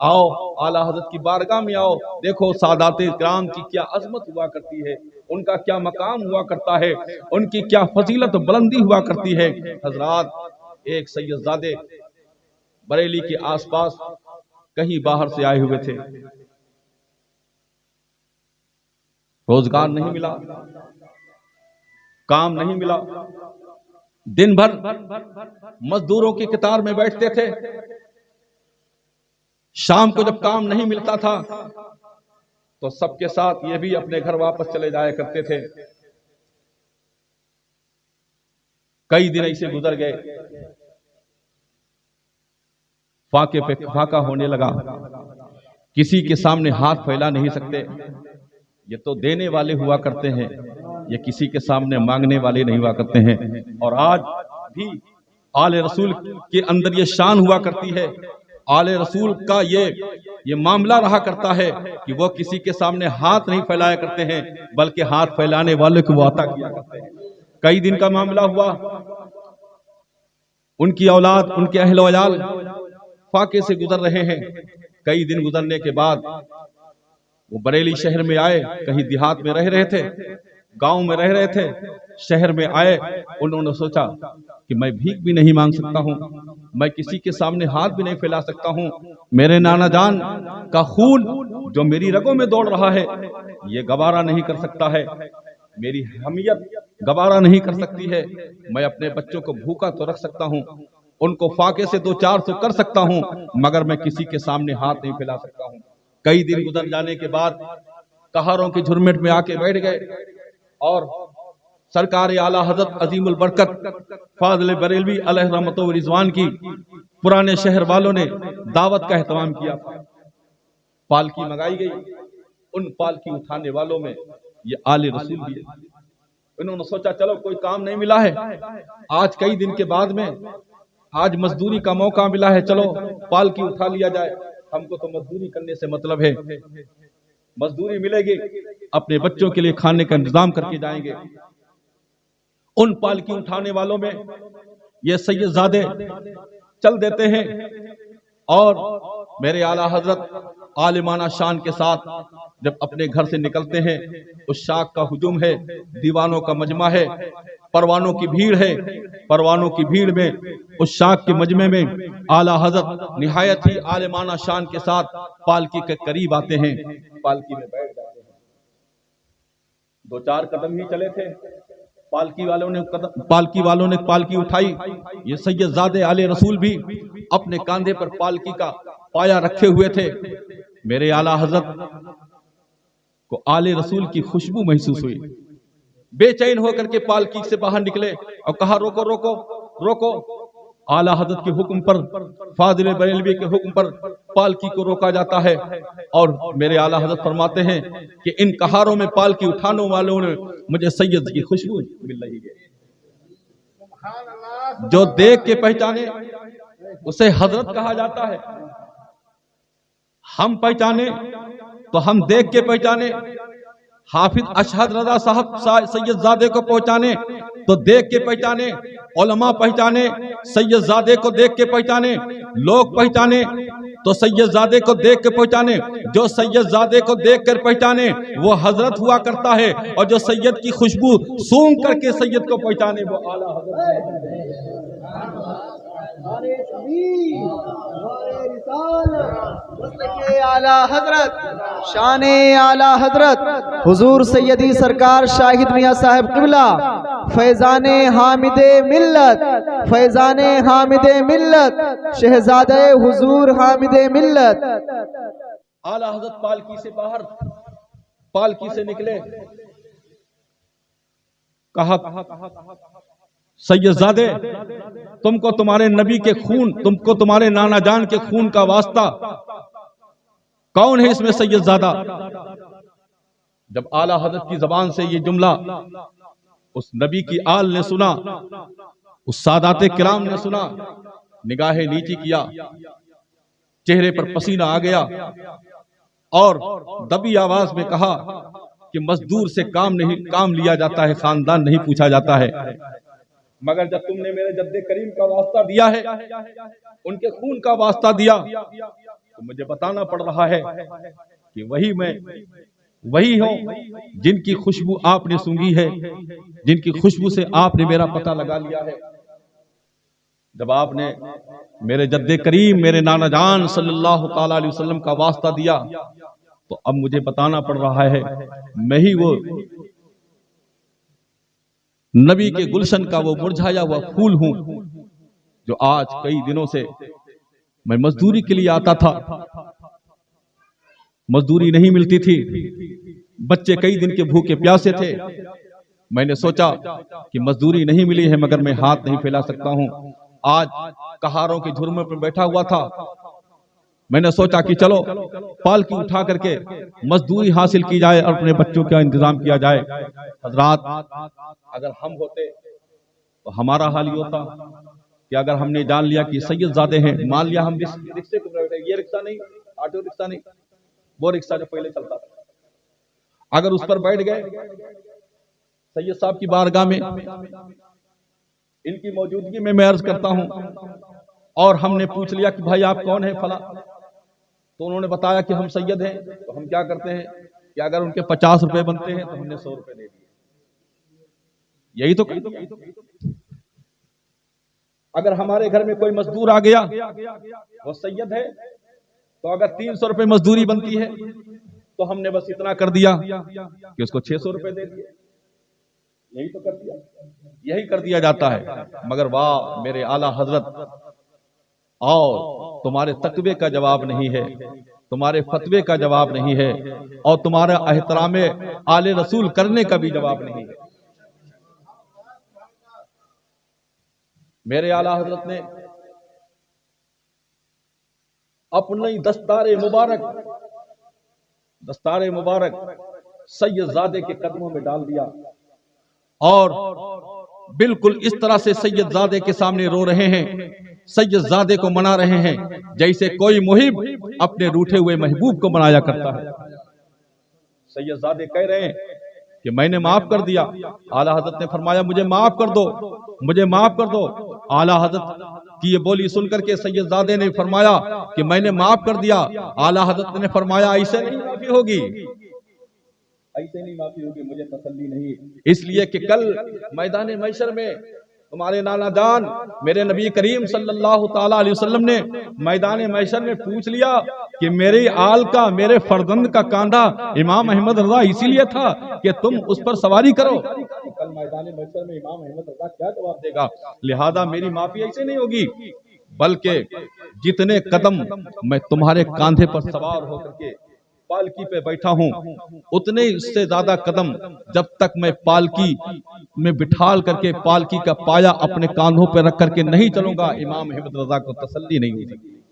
आओ आला हजरत की बारगाह में आओ, देखो सादाते किराम की क्या अजमत हुआ करती है, उनका क्या मकाम हुआ करता है, उनकी क्या फजीलत बुलंदी हुआ करती है। हजरात, एक सैयदजादे बरेली के आसपास कहीं बाहर से आए हुए थे, रोजगार नहीं मिला, काम नहीं मिला, दिन भर मजदूरों की कतार में बैठते थे। शाम को जब काम नहीं मिलता था तो सबके साथ ये भी अपने घर वापस चले जाया करते थे। कई दिन ऐसे गुजर गए, फाके पे फाका होने लगा, किसी के सामने हाथ फैला नहीं सकते। ये तो देने वाले हुआ करते हैं, ये किसी के सामने मांगने वाले नहीं हुआ करते हैं। और आज भी आले रसूल के अंदर ये शान हुआ करती है, आले रसूल का ये मामला रहा करता है कि वो किसी के सामने हाथ नहीं फैलाया करते हैं, बल्कि हाथ फैलाने वाले को वो अता किया करते हैं। कई दिन का मामला हुआ, उनकी औलाद, उनके अहल वयाल फाके से गुजर रहे हैं। कई दिन गुजरने के बाद वो बरेली शहर में आए, कहीं देहात में रह रहे थे, गांव में रह रहे थे, शहर में आए। उन्होंने सोचा कि मैं भीख भी नहीं मांग सकता हूं, मैं किसी के सामने हाथ भी नहीं फैला सकता हूं। मेरे नाना जान का खून जो मेरी रगों में दौड़ रहा है, ये गवारा नहीं कर सकता है, मेरी हमियत गवारा नहीं कर सकती है। मैं अपने बच्चों को भूखा तो रख सकता हूं, उनको फाके से 2-4 कर सकता हूं, मगर मैं किसी के सामने हाथ नहीं फैला सकता हूं। कई दिन गुजर जाने के बाद कहारों की झुरमुट में आके बैठ गए और सरकार आला हजरत अजीमुल बरकत फाज़िल बरेलवी अलैहि रहमत व रिज़वान की पुराने शहर वालों ने दावत का एहतमाम किया। पालकी मंगाई गई, उन पालकी उठाने वालों में ये आले रसूल भी है। उन्होंने सोचा चलो कोई काम नहीं मिला है, आज कई दिन के बाद में आज मजदूरी का मौका मिला है, चलो पालकी उठा लिया जाए। हमको तो मजदूरी करने से मतलब है, मजदूरी मिलेगी, अपने बच्चों के लिए खाने का इंतजाम करके जाएंगे। उन पालकी उठाने वालों में ये सैयदजादे चल देते हैं और मेरे आला हजरत आलिमाना शान के साथ जब अपने घर से निकलते हैं, उस शाख का हुजूम है, दीवानों का मजमा है, परवानों की भीड़ है। परवानों की भीड़ में उस शाख के मजमे में आला हजरत निहायत ही आलिमाना शान के साथ पालकी के करीब आते हैं, पालकी में बैठ जाते हैं। 2-4 कदम ही चले थे, पालकी वालों ने पालकी उठाई। ये सैयदजादे आले रसूल भी अपने कांधे पर पालकी का पाया रखे हुए थे। मेरे आला हजरत को आले रसूल की खुशबू महसूस हुई, बेचैन होकर के पालकी से बाहर निकले और कहा रोको रोको रोको। आला हजरत के हुक्म पर, फाज़िल बरेलवी के हुक्म पर पालकी को रोका जाता है और मेरे आला हजरत फरमाते हैं कि इन कहारों में पालकी उठाने वालों ने मुझे सैयद की खुशबू मिल रही है। जो देख के पहचाने उसे हजरत कहा जाता है, हम पहचाने तो हम देख के पहचाने। हाफिज अशहद रजा साहब सैयदजादे को पहचाने तो देख के पहचाने, उलमा पहचाने सैयदजादे को देख के पहचाने, लोग पहचाने तो सैयदजादे को देख के पहचाने। जो सैयदजादे को देख कर पहचाने वो हजरत हुआ करता है, और जो सैयद की खुशबू सूंघ करके सैयद को पहचाने वो आला हजरत। आला हजरत शाने आला हजरत हुजूर सैयदी सरकार शाहिद मियां साहब क़िबला फैजाने हामिदे मिल्लत, फैजाने हामिदे मिल्लत, शहजादे हुजूर हामिदे मिल्लत। आला हजरत पालकी से बाहर, पालकी से निकले, कहा सैयदजादे तुमको तुम्हारे नबी के खून, तुमको तुम्हारे नाना जान के खून का वास्ता, कौन है इसमें सैयदजादा? जब आला हजरत की जबान से ये जुमला उस नबी की आल ने सुना, उस सादाते किराम ने सुना, निगाहें नीची किया, चेहरे पर पसीना आ गया और दबी आवाज में कहा कि मजदूर से काम लिया जाता है, खानदान नहीं पूछा जाता है। मगर जब तुमने मेरे जद्दे करीम का वास्ता दिया है, उनके खून का वास्ता दिया, तो मुझे बताना पड़ रहा है कि वही हो जिनकी खुशबू आपने सूंघी है, जिनकी खुशबू से आपने मेरा पता लगा लिया है। जब आपने मेरे जद्दे करीम, मेरे नाना जान सल्लल्लाहु ताला अलैहि वसल्लम का वास्ता दिया, तो अब मुझे बताना पड़ रहा है मैं ही वो नबी के गुलशन का वो मुरझाया हुआ फूल हूं, जो आज कई दिनों से मैं मजदूरी के लिए आता था, मजदूरी नहीं मिलती थी, बच्चे कई दिन के भूखे प्यासे थे। मैंने सोचा कि मजदूरी नहीं मिली है मगर मैं हाथ नहीं फैला सकता हूं। आज कहारों के झुरमे पर बैठा हुआ था, मैंने सोचा कि चलो पालकी उठा करके मजदूरी हासिल की जाए और अपने बच्चों का इंतजाम किया जाए। हजरात, अगर हम होते तो हमारा हाल ये होता कि अगर हमने जान लिया कि सैयदजादे हैं, मान लिया हम रिक्शे को बैठे, ये रिक्शा नहीं, ऑटो रिक्शा नहीं, वो रिक्शा जो पहले चलता था, अगर उस पर बैठ गए सैयद साहब की बारगाह में, इनकी मौजूदगी में मैं अर्ज करता हूं, और हमने पूछ लिया कि भाई आप कौन है फला, तो उन्होंने बताया कि हम सैयद हैं, तो हम क्या करते हैं कि अगर उनके 50 रुपए बनते हैं तो हमने 100 रुपए दे दिए। यही तो अगर हमारे घर में कोई मजदूर आ गया, वो सैयद है, तो अगर 300 रुपए मजदूरी बनती है तो हमने बस इतना कर दिया कि उसको 600 रुपए दे दिए। यही तो कर दिया, यही कर दिया जाता है। मगर वाह मेरे आला हजरत, और तुम्हारे तकवे का जवाब नहीं है, तुम्हारे फतवे का जवाब नहीं है, और तुम्हारा एहतराम आले रसूल करने का भी जवाब नहीं है। मेरे आला हजरत ने अपनी दस्तारे मुबारक सैयदजादे के कदमों में डाल दिया, और बिल्कुल इस तरह से सैयदजादे के सामने रो रहे हैं, सैयदजादे को मना रहे हैं जैसे कोई मुहिब अपने रूठे हुए महबूब को मनाया करता है। सैयदजादे कह रहे हैं कि मैंने माफ कर दिया। आला हजरत ने फरमाया मुझे माफ कर दो, मुझे माफ कर दो। आला हजरत की ये बोली सुनकर के सैयदजादे ने फरमाया कि मैंने माफ कर दिया। आला हजरत ने फरमाया ऐसे नहीं माफी होगी, ऐसे नहीं माफी होगी, मुझे तसल्ली नहीं, इसलिए कि कल मैदान महशर में तुम्हारे नाना जान मेरे नबी करीम सल्लल्लाहु ताला अलैहि वसल्लम ने मैदान महशर में पूछ लिया कि मेरे आल का, मेरे फर्जंद का कांधा इमाम अहमद रजा इसीलिए था कि तुम उस पर सवारी करो। कल मैदान महशर में इमाम अहमद रजा क्या जवाब देगा? लिहाजा मेरी माफी ऐसे नहीं होगी, बल्कि जितने कदम मैं तुम्हारे कांधे पर सवार होकर के पालकी पे बैठा हूं, उतने उससे ज्यादा कदम जब तक मैं पालकी में बिठाल करके पालकी का पाया अपने कांधों पे रख करके नहीं चलूंगा, इमाम अहमद रजा को तसल्ली नहीं हो सकती।